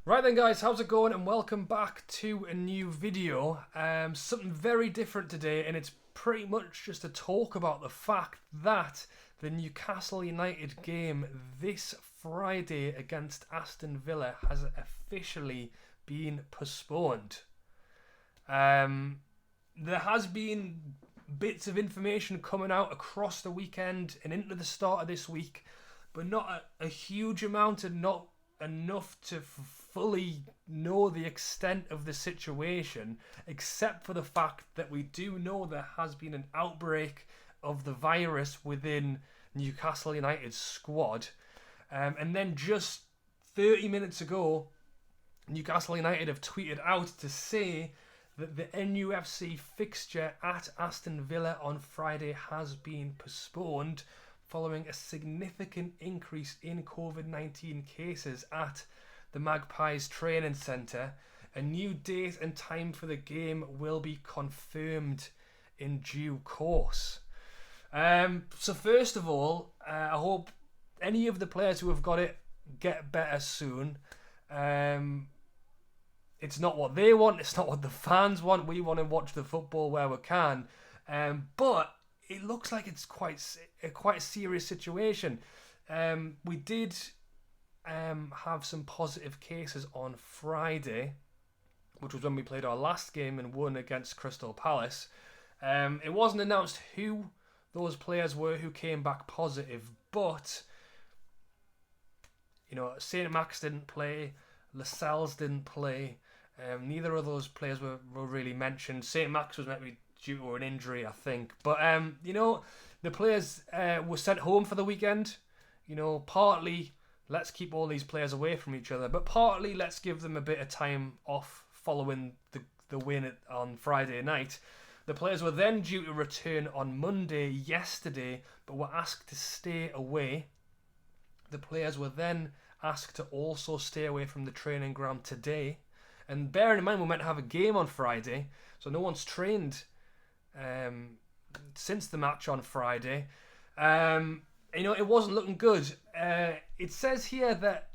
Right then guys, how's it going and welcome back to a new video. Something very different today, and it's pretty much just to talk about the fact that the Newcastle United game this Friday against Aston Villa has officially been postponed. There has been bits of information coming out across the weekend and into the start of this week, but not a huge amount and not enough to fully know the extent of the situation, except for the fact that we do know there has been an outbreak of the virus within Newcastle United's squad. And then just 30 minutes ago, Newcastle United have tweeted out to say that the NUFC fixture at Aston Villa on Friday has been postponed following a significant increase in COVID-19 cases at the Magpies training centre. A new date and time for the game will be confirmed in due course. So first of all, I hope any of the players who have got it get better soon. It's not what they want, it's not what the fans want. We want to watch the football where we can. But it looks like it's quite a serious situation. We did have some positive cases on Friday, which was when we played our last game and won against Crystal Palace. It wasn't announced who those players were who came back positive, but St. Max didn't play, Lascelles didn't play. Neither of those players were really mentioned. St. Max was meant to be due to an injury, I think. But, the players were sent home for the weekend. Partly, let's keep all these players away from each other. But partly, let's give them a bit of time off following the win on Friday night. The players were then due to return on Monday, yesterday, but were asked to stay away. The players were then asked to also stay away from the training ground today. And bearing in mind we're meant to have a game on Friday, so no one's trained since the match on Friday. It wasn't looking good. It says here that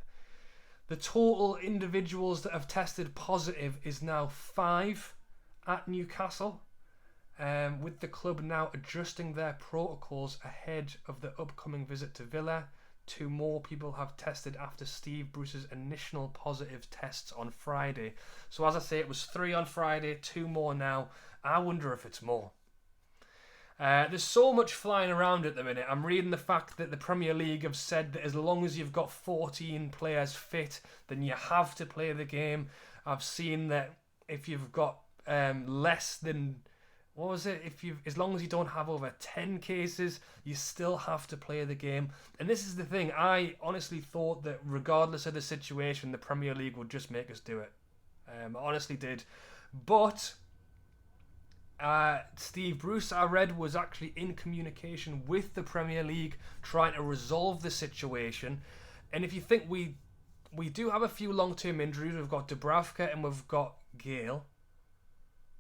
the total individuals that have tested positive is now 5 at Newcastle, with the club now adjusting their protocols ahead of the upcoming visit to Villa. 2 more people have tested after Steve Bruce's initial positive tests on Friday. So as I say, it was 3 on Friday, 2 more now. I wonder if it's more. There's so much flying around at the minute. I'm reading the fact that the Premier League have said that as long as you've got 14 players fit, then you have to play the game. I've seen that if you've got less than... What was it? As long as you don't have over 10 cases, you still have to play the game. And this is the thing. I honestly thought that regardless of the situation, the Premier League would just make us do it. I honestly did. But Steve Bruce, I read, was actually in communication with the Premier League trying to resolve the situation. And if you think we do have a few long-term injuries, we've got Dubravka and we've got Gale.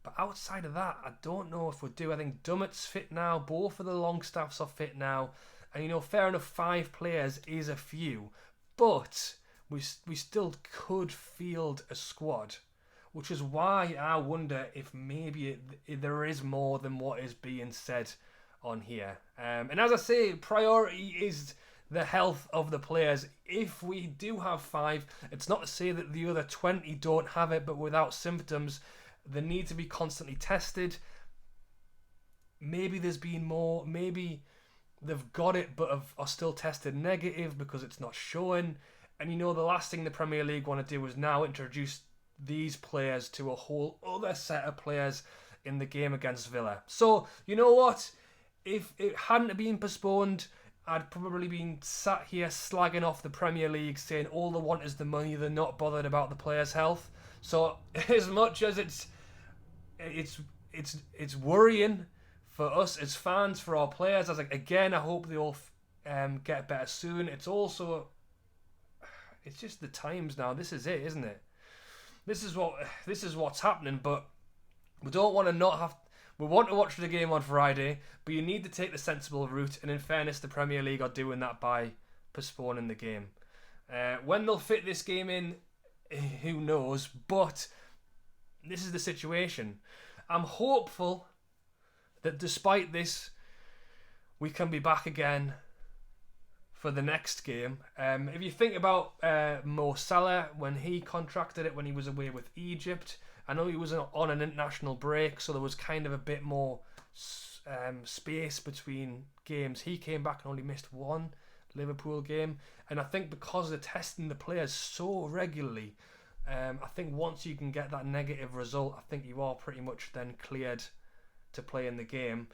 But outside of that, I don't know if we do. I think Dummett's fit now. Both of the Longstaffs are fit now. And, fair enough, 5 players is a few. But we still could field a squad. Which is why I wonder if maybe there is more than what is being said on here. And as I say, priority is the health of the players. If we do have 5, it's not to say that the other 20 don't have it, but without symptoms. They need to be constantly tested. Maybe there's been more. Maybe they've got it but are still tested negative because it's not showing. And the last thing the Premier League want to do is now introduce these players to a whole other set of players in the game against Villa. So, you know what? If it hadn't been postponed, I'd probably been sat here slagging off the Premier League, saying all they want is the money, they're not bothered about the players' health. So, as much as it's worrying for us as fans, for our players. I hope they all get better soon. It's just the times now. This is it, isn't it? This is what's happening. But we don't want to not have. We want to watch the game on Friday, but you need to take the sensible route. And in fairness, the Premier League are doing that by postponing the game. When they'll fit this game in, Who knows? But this is the situation. I'm hopeful that despite this, we can be back again for the next game. If you think about Mo Salah, when he contracted it when he was away with Egypt, I know he was on an international break, so there was kind of a bit more space between games. He came back and only missed one Liverpool game, and I think because they're testing the players so regularly, I think once you can get that negative result, I think you are pretty much then cleared to play in the game.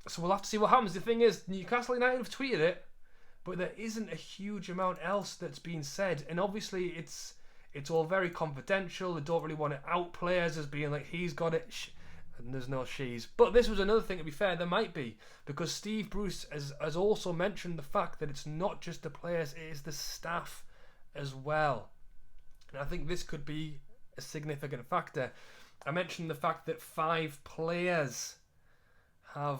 So we'll have to see what happens. The thing is, Newcastle United have tweeted it, but there isn't a huge amount else that's been said, and obviously it's all very confidential. They don't really want to out players as being like, he's got it, and there's no she's. But this was another thing, to be fair, there might be, because Steve Bruce has also mentioned the fact that it's not just the players, it is the staff as well. And I think this could be a significant factor. I mentioned the fact that 5 players have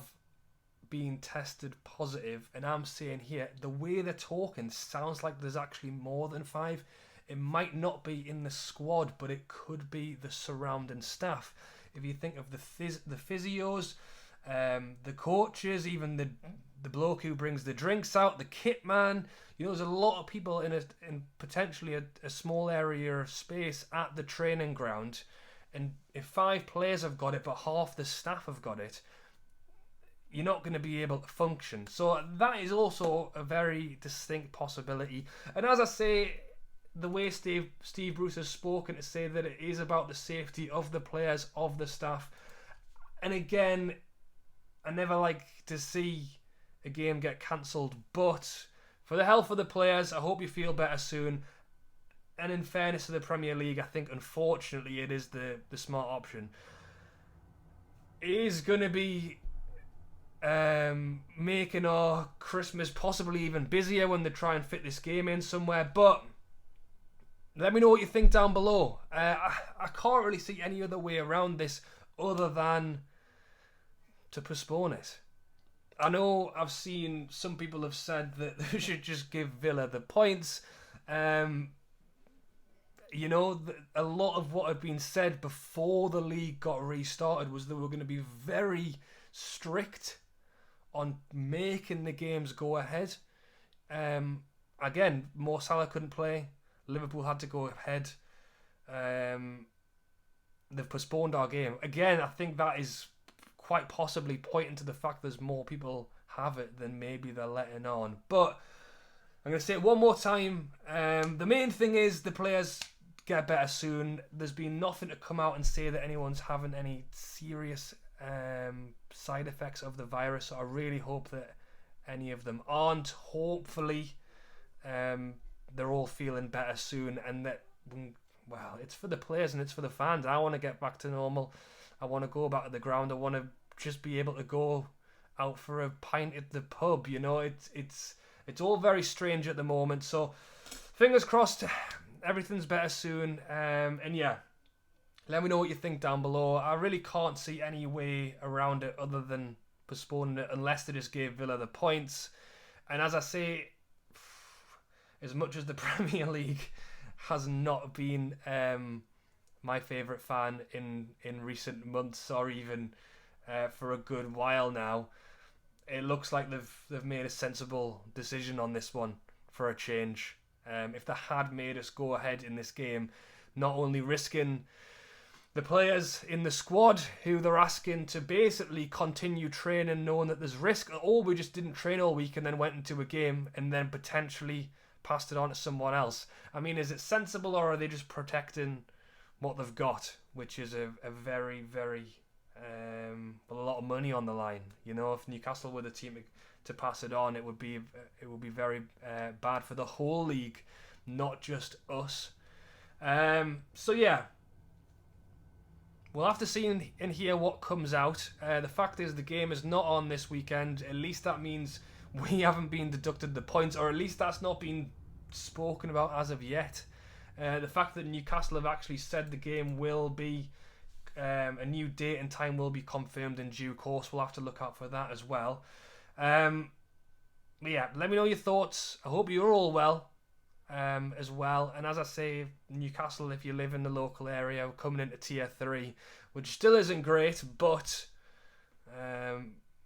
been tested positive, and I'm saying here, the way they're talking sounds like there's actually more than 5. It might not be in the squad, but it could be the surrounding staff. If you think of the physios, the coaches, even the bloke who brings the drinks out, the kit man, there's a lot of people in potentially a small area of space at the training ground, and if 5 players have got it but half the staff have got it, you're not going to be able to function. So that is also a very distinct possibility. And as I say, the way Steve Bruce has spoken to say that it is about the safety of the players, of the staff. And again, I never like to see a game get cancelled, but for the health of the players, I hope you feel better soon. And in fairness to the Premier League, I think unfortunately it is the smart option. It is going to be making our Christmas possibly even busier when they try and fit this game in somewhere, but let me know what you think down below. I can't really see any other way around this other than to postpone it. I know I've seen some people have said that they should just give Villa the points. A lot of what had been said before the league got restarted was that we were going to be very strict on making the games go ahead. Again, Mo Salah couldn't play. Liverpool had to go ahead. They've postponed our game. Again, I think that is quite possibly pointing to the fact there's more people have it than maybe they're letting on. But I'm going to say it one more time. The main thing is the players get better soon. There's been nothing to come out and say that anyone's having any serious side effects of the virus. So I really hope that any of them aren't. Hopefully they're all feeling better soon, and that, well, it's for the players and it's for the fans. I want to get back to normal. I want to go back to the ground. I want to just be able to go out for a pint at the pub. It's all very strange at the moment. So fingers crossed everything's better soon. And yeah, let me know what you think down below. I really can't see any way around it other than postponing it, unless they just gave Villa the points. And as I say, as much as the Premier League has not been my favourite fan in recent months, or even for a good while now, it looks like they've made a sensible decision on this one for a change. If they had made us go ahead in this game, not only risking the players in the squad who they're asking to basically continue training knowing that there's risk, or we just didn't train all week and then went into a game and then potentially passed it on to someone else. I mean, is it sensible, or are they just protecting what they've got, which is a very, very a lot of money on the line? If Newcastle were the team to pass it on, it would be very bad for the whole league, not just us. So yeah, we'll have to see and hear what comes out. The fact is, the game is not on this weekend. At least that means we haven't been deducted the points, or at least that's not been spoken about as of yet. The fact that Newcastle have actually said the game will be a new date and time will be confirmed in due course. We'll have to look out for that as well. But yeah, let me know your thoughts. I hope you're all well. as well. And as I say, Newcastle, if you live in the local area, coming into tier 3, which still isn't great, but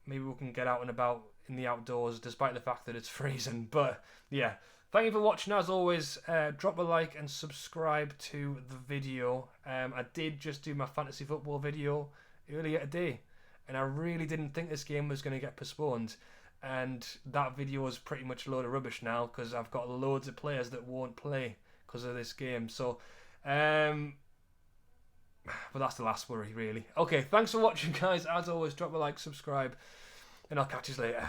maybe we can get out and about in the outdoors despite the fact that it's freezing. But yeah, thank you for watching. As always, drop a like and subscribe to the video. I did just do my fantasy football video earlier today, and I really didn't think this game was going to get postponed. And that video is pretty much a load of rubbish now because I've got loads of players that won't play because of this game. So, but that's the last worry, really. Okay, thanks for watching, guys. As always, drop a like, subscribe, and I'll catch you later.